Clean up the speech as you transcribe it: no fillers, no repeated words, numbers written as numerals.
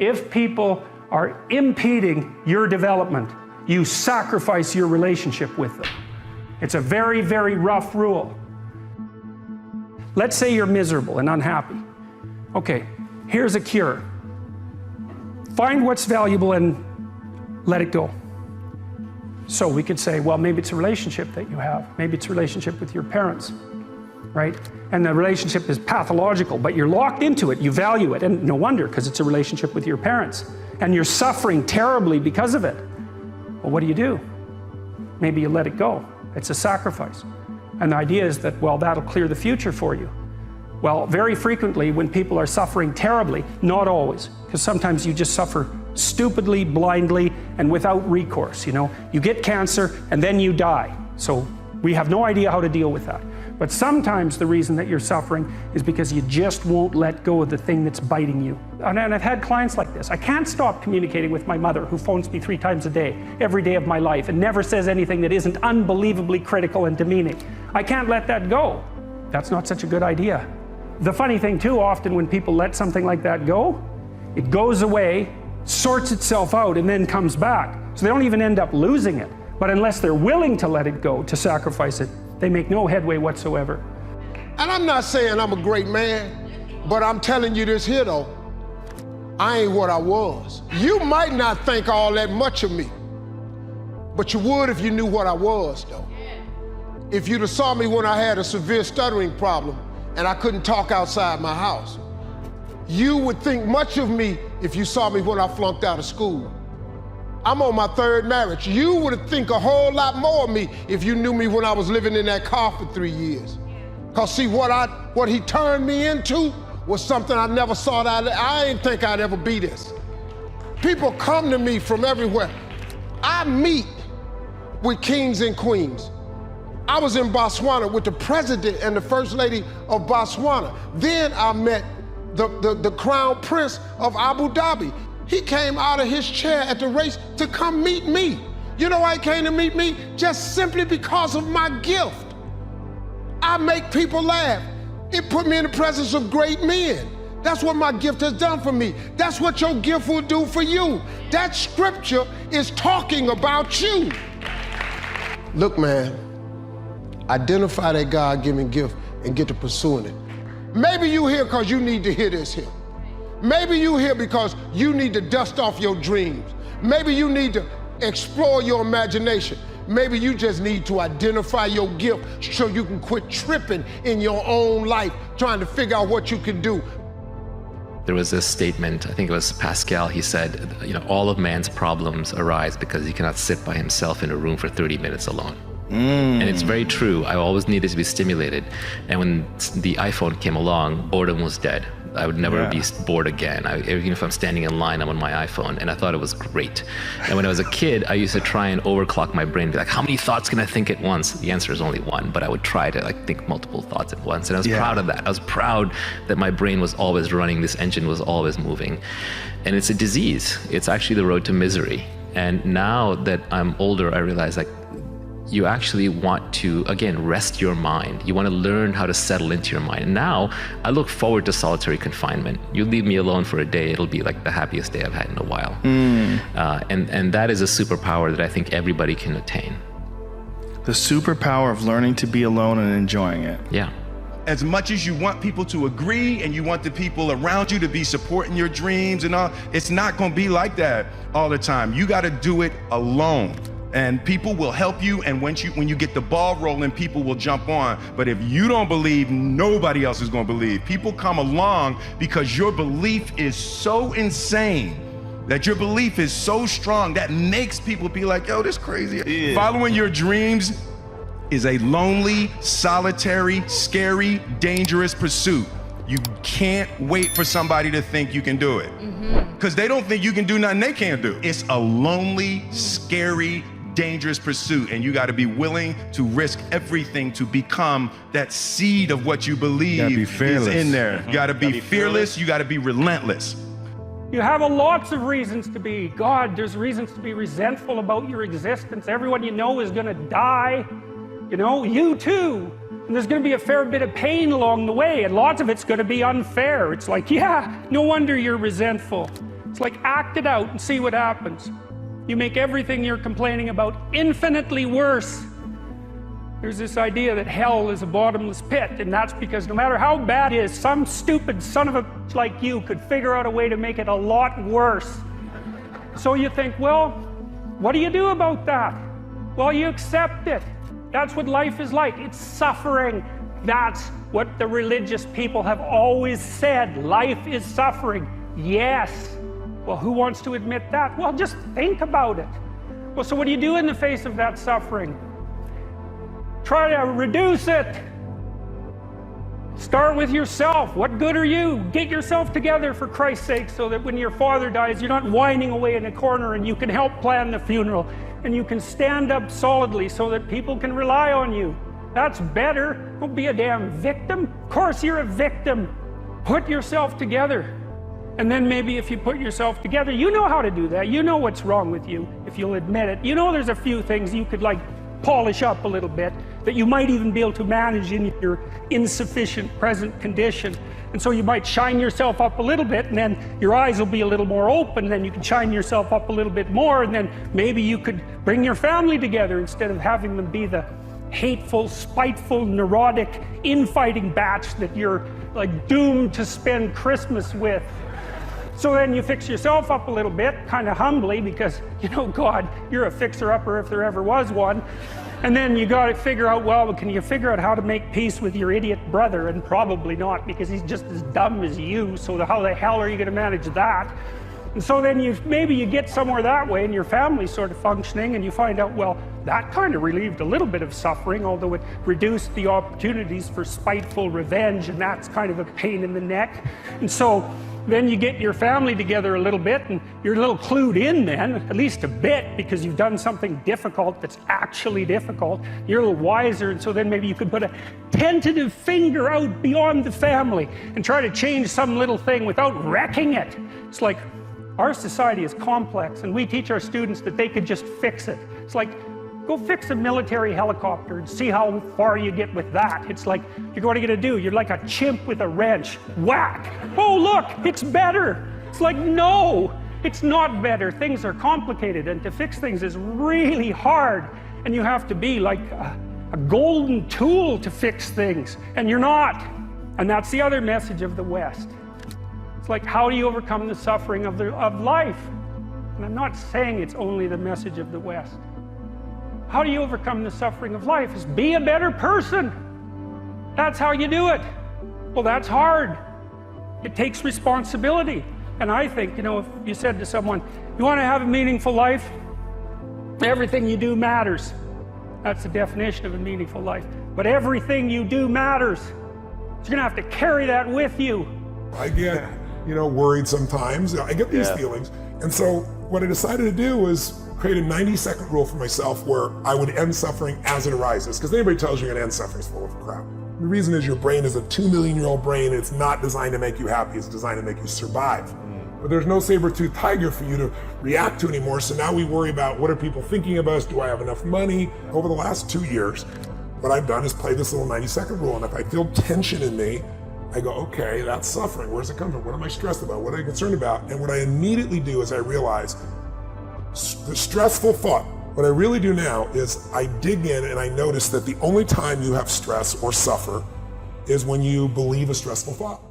If people are impeding your development, you sacrifice your relationship with them. It's a very, very rough rule. Let's say you're miserable and unhappy. Okay, here's a cure. Find what's valuable and let it go. So we could say, well, maybe it's a relationship that you have. Maybe it's a relationship with your parents, right? And the relationship is pathological, but you're locked into it, you value it, and no wonder, because it's a relationship with your parents. And you're suffering terribly because of it. Well, what do? Maybe you let it go. It's a sacrifice. And the idea is that, well, that'll clear the future for you. Well, very frequently when people are suffering terribly, not always, because sometimes you just suffer stupidly, blindly, and without recourse, you know. You get cancer and then you die. So we have no idea how to deal with that. But sometimes the reason that you're suffering is because you just won't let go of the thing that's biting you. And I've had clients like this. I can't stop communicating with my mother, who phones me 3 times a day, every day of my life, and never says anything that isn't unbelievably critical and demeaning. I can't let that go. That's not such a good idea. The funny thing too, often when people let something like that go, it goes away, sorts itself out, and then comes back. So they don't even end up losing it. But unless they're willing to let it go, to sacrifice it, they make no headway whatsoever. And I'm not saying I'm a great man, but I'm telling you this here though, I ain't what I was. You might not think all that much of me, but you would if you knew what I was though. If you'd have saw me when I had a severe stuttering problem and I couldn't talk outside my house, you would think much of me if you saw me when I flunked out of school. I'm on my 3rd marriage. You would think a whole lot more of me if you knew me when I was living in that car for 3 years. Cause see, what he turned me into was something I never saw that I didn't think I'd ever be this. People come to me from everywhere. I meet with kings and queens. I was in Botswana with the president and the first lady of Botswana. Then I met the crown prince of Abu Dhabi. He came out of his chair at the race to come meet me. You know why he came to meet me? Just simply because of my gift. I make people laugh. It put me in the presence of great men. That's what my gift has done for me. That's what your gift will do for you. That scripture is talking about you. Look, man, identify that God-given gift and get to pursuing it. Maybe you here because you need to hear this here. Maybe you here because you need to dust off your dreams. Maybe you need to explore your imagination. Maybe you just need to identify your gift so you can quit tripping in your own life, trying to figure out what you can do. There was this statement, I think it was Pascal, he said, you know, all of man's problems arise because he cannot sit by himself in a room for 30 minutes alone. And it's very true. I always needed to be stimulated. And when the iPhone came along, boredom was dead. I would never be bored again. Even if I'm standing in line, I'm on my iPhone, and I thought it was great. And when I was a kid, I used to try and overclock my brain, be like, how many thoughts can I think at once? The answer is only one, but I would try to like think multiple thoughts at once. And I was proud of that. I was proud that my brain was always running, this engine was always moving. And it's a disease. It's actually the road to misery. And now that I'm older, I realize like, you actually want to, again, rest your mind. You want to learn how to settle into your mind. And now I look forward to solitary confinement. You leave me alone for a day, it'll be like the happiest day I've had in a while. And that is a superpower that I think everybody can attain. The superpower of learning to be alone and enjoying it. Yeah. As much as you want people to agree and you want the people around you to be supporting your dreams and all, it's not going to be like that all the time. You got to do it alone. And people will help you, and when you get the ball rolling, people will jump on. But if you don't believe, nobody else is going to believe. People come along because your belief is so insane, that your belief is so strong, that makes people be like, yo, this crazy. Following your dreams is a lonely, solitary, scary, dangerous pursuit. You can't wait for somebody to think you can do it. Because they don't think you can do nothing they can't do. It's a lonely, scary, dangerous pursuit, and you got to be willing to risk everything to become that seed of what you believe is in there. You got to be fearless. You got to be relentless. You have lots of reasons to be. God, there's reasons to be resentful about your existence. Everyone you know is going to die. You know, you too. And there's going to be a fair bit of pain along the way, and lots of it's going to be unfair. It's like, yeah, no wonder you're resentful. It's like act it out and see what happens. You make everything you're complaining about infinitely worse. There's this idea that hell is a bottomless pit, and that's because no matter how bad it is, some stupid son of a like you could figure out a way to make it a lot worse. So you think, well, what do you do about that? Well, you accept it. That's what life is like. It's suffering. That's what the religious people have always said. Life is suffering. Yes. Well, who wants to admit that? Well, just think about it. Well, so what do you do in the face of that suffering? Try to reduce it. Start with yourself. What good are you? Get yourself together for Christ's sake, so that when your father dies, you're not whining away in a corner, and you can help plan the funeral, and you can stand up solidly so that people can rely on you. That's better. Don't be a damn victim. Of course you're a victim. Put yourself together. And then maybe if you put yourself together, you know how to do that. You know what's wrong with you, if you'll admit it. You know there's a few things you could like polish up a little bit, that you might even be able to manage in your insufficient present condition. And so you might shine yourself up a little bit, and then your eyes will be a little more open, and then you can shine yourself up a little bit more, and then maybe you could bring your family together instead of having them be the hateful, spiteful, neurotic, infighting batch that you're like doomed to spend Christmas with. So then you fix yourself up a little bit, kind of humbly, because, you know, God, you're a fixer-upper if there ever was one. And then you got to figure out, well, can you figure out how to make peace with your idiot brother? And probably not, because he's just as dumb as you, so how the hell are you going to manage that? And so then maybe you get somewhere that way, and your family's sort of functioning, and you find out, well, that kind of relieved a little bit of suffering, although it reduced the opportunities for spiteful revenge, and that's kind of a pain in the neck. And so then you get your family together a little bit, and you're a little clued in then, at least a bit, because you've done something difficult that's actually difficult. You're a little wiser, and so then maybe you could put a tentative finger out beyond the family and try to change some little thing without wrecking it. It's like, our society is complex, and we teach our students that they could just fix it. It's like, go fix a military helicopter and see how far you get with that. It's like, what are you going to do? You're like a chimp with a wrench. Whack! Oh, look, it's better. It's like, no, it's not better. Things are complicated, and to fix things is really hard. And you have to be like a golden tool to fix things, and you're not. And that's the other message of the West. It's like, how do you overcome the suffering of life? And I'm not saying it's only the message of the West. How do you overcome the suffering of life? Is be a better person. That's how you do it. Well, that's hard. It takes responsibility. And I think, you know, if you said to someone, you want to have a meaningful life? Everything you do matters. That's the definition of a meaningful life. But everything you do matters. So you're going to have to carry that with you. I get, you know, worried sometimes. I get these feelings. And so what I decided to do was create a 90-second rule for myself where I would end suffering as it arises. Because anybody tells you you're going to end suffering is full of crap. The reason is your brain is a 2-million-year-old brain. It's not designed to make you happy. It's designed to make you survive. But there's no saber-toothed tiger for you to react to anymore. So now we worry about, what are people thinking of us? Do I have enough money? Over the last 2 years, what I've done is play this little 90-second rule. And if I feel tension in me, I go, okay, that's suffering. Where does it come from? What am I stressed about? What am I concerned about? And what I immediately do is I realize the stressful thought. What I really do now is I dig in and I notice that the only time you have stress or suffer is when you believe a stressful thought.